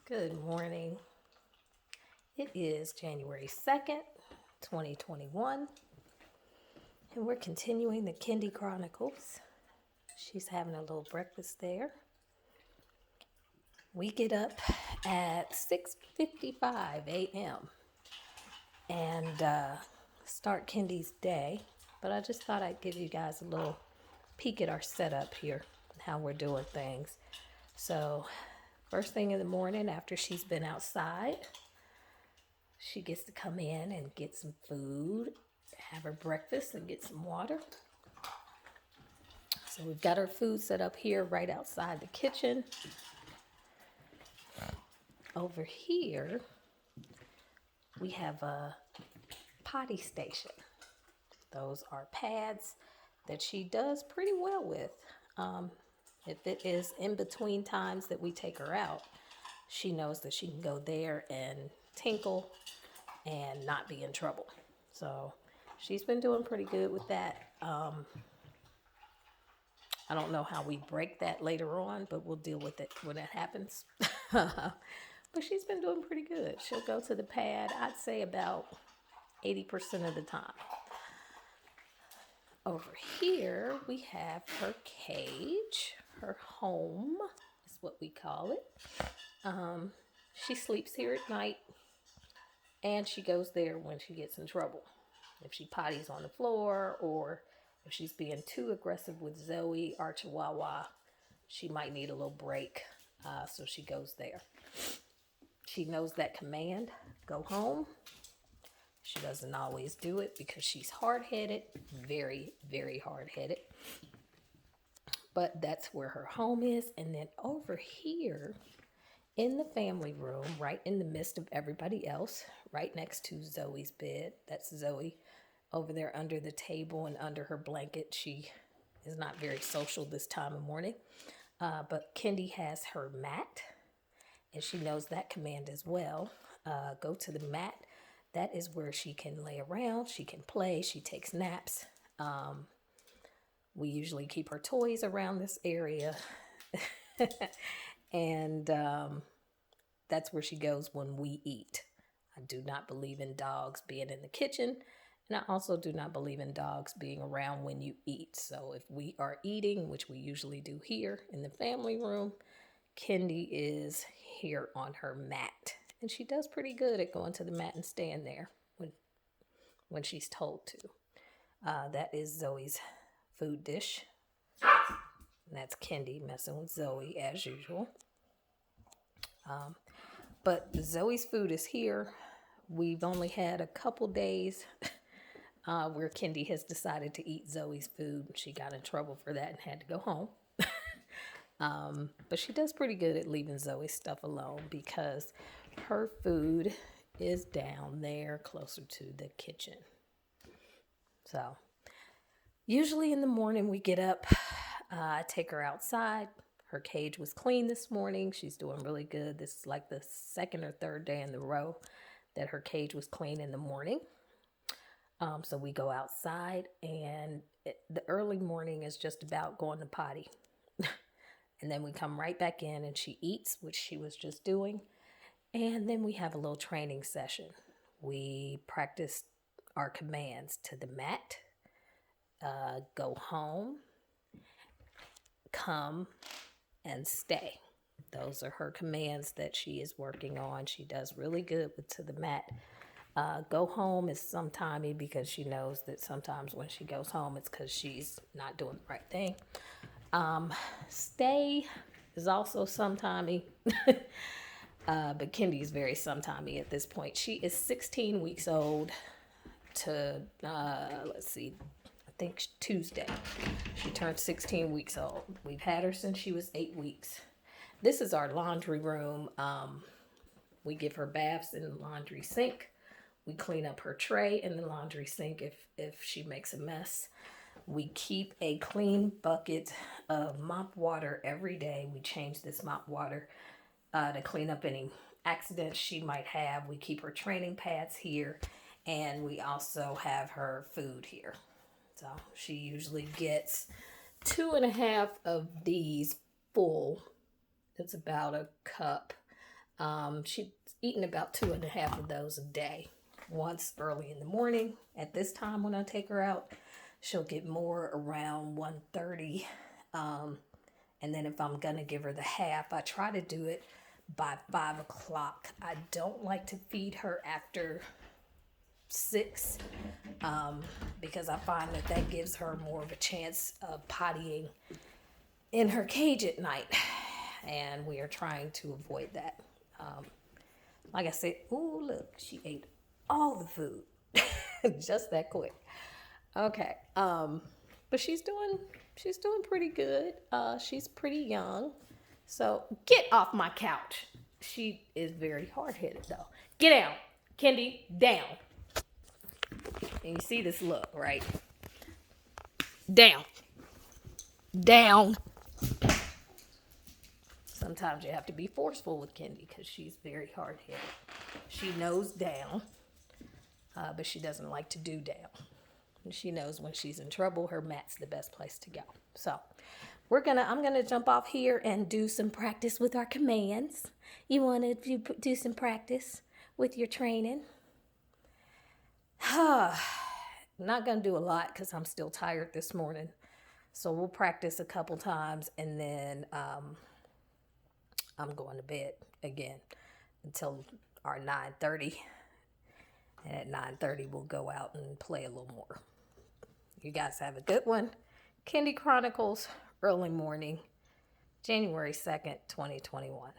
Good morning. It is January 2nd, 2021, and we're continuing the Kendi Chronicles. She's having a little breakfast there. We get up at 6:55 a.m. and start Kendi's day, but I just thought I'd give you guys a little peek at our setup here and how we're doing things. So, first thing in the morning after she's been outside, she gets to come in and get some food, have her breakfast, and get some water. So we've got our food set up here right outside the kitchen. Over here, we have a potty station. Those are pads that she does pretty well with. If it is in between times that we take her out, she knows that she can go there and tinkle and not be in trouble. So she's been doing pretty good with that. I don't know how we break that later on, but we'll deal with it when it happens. But she's been doing pretty good. She'll go to the pad, I'd say about 80% of the time. Over here, we have her cage, her home is what we call it. She sleeps here at night, and she goes there when she gets in trouble. If she potties on the floor, or if she's being too aggressive with Zoe, our Chihuahua, she might need a little break. So she goes there. She knows that command, go home. She doesn't always do it because she's hard-headed, very, very hard-headed. But that's where her home is. And then over here in the family room, right in the midst of everybody else, right next to Zoe's bed, that's Zoe over there under the table and under her blanket. She is not very social this time of morning. But Kendi has her mat, and she knows that command as well. Go to the mat. That is where she can lay around, she can play, she takes naps. We usually keep her toys around this area. And that's where she goes when we eat. I do not believe in dogs being in the kitchen, and I also do not believe in dogs being around when you eat. So if we are eating, which we usually do here in the family room, Kendi is here on her mat. And she does pretty good at going to the mat and staying there when she's told to. That is Zoe's food dish. And that's Kendi messing with Zoe as usual. But Zoe's food is here. We've only had a couple days where Kendi has decided to eat Zoe's food. She got in trouble for that and had to go home. But she does pretty good at leaving Zoe's stuff alone because her food is down there closer to the kitchen. So usually in the morning we get up, I take her outside. Her cage was clean this morning. She's doing really good. This is like the second or third day in a row that her cage was clean in the morning. So we go outside, and the early morning is just about going to potty. And then we come right back in and she eats, which she was just doing. And then we have a little training session. We practice our commands to the mat, go home, come, and stay. Those are her commands that she is working on. She does really good with to the mat. Go home is sometimey because she knows that sometimes when she goes home, it's because she's not doing the right thing. Stay is also sometimey. But Kendi is very sometimey at this point. She is 16 weeks old to, I think Tuesday. She turned 16 weeks old. We've had her since she was 8 weeks. This is our laundry room. We give her baths in the laundry sink. We clean up her tray in the laundry sink if she makes a mess. We keep a clean bucket of mop water every day. We change this mop water to clean up any accidents she might have. We keep her training pads here, and we also have her food here. So she usually gets 2.5 of these full. It's about a cup. She's eating about 2.5 of those a day. Once early in the morning. At this time when I take her out, she'll get more around 1:30. And then if I'm going to give her the half, I try to do it by 5 o'clock. I don't like to feed her after 6 because I find that gives her more of a chance of pottying in her cage at night. And we are trying to avoid that. Like I said, ooh, look, she ate all the food just that quick. Okay. But she's doing pretty good. She's pretty young. So get off my couch. She is very hard-headed though. Get down. Kendi, down. And you see this look, right? Down. Down. Sometimes you have to be forceful with Kendi because she's very hard-headed. She knows down, but she doesn't like to do down. And she knows when she's in trouble, her mat's the best place to go. So I'm gonna jump off here and do some practice with our commands. You want to do some practice with your training? Not gonna do a lot because I'm still tired this morning. So we'll practice a couple times and then I'm going to bed again until our 9:30. And at 9:30, we'll go out and play a little more. You guys have a good one. Kendi Chronicles, early morning, January 2nd, 2021.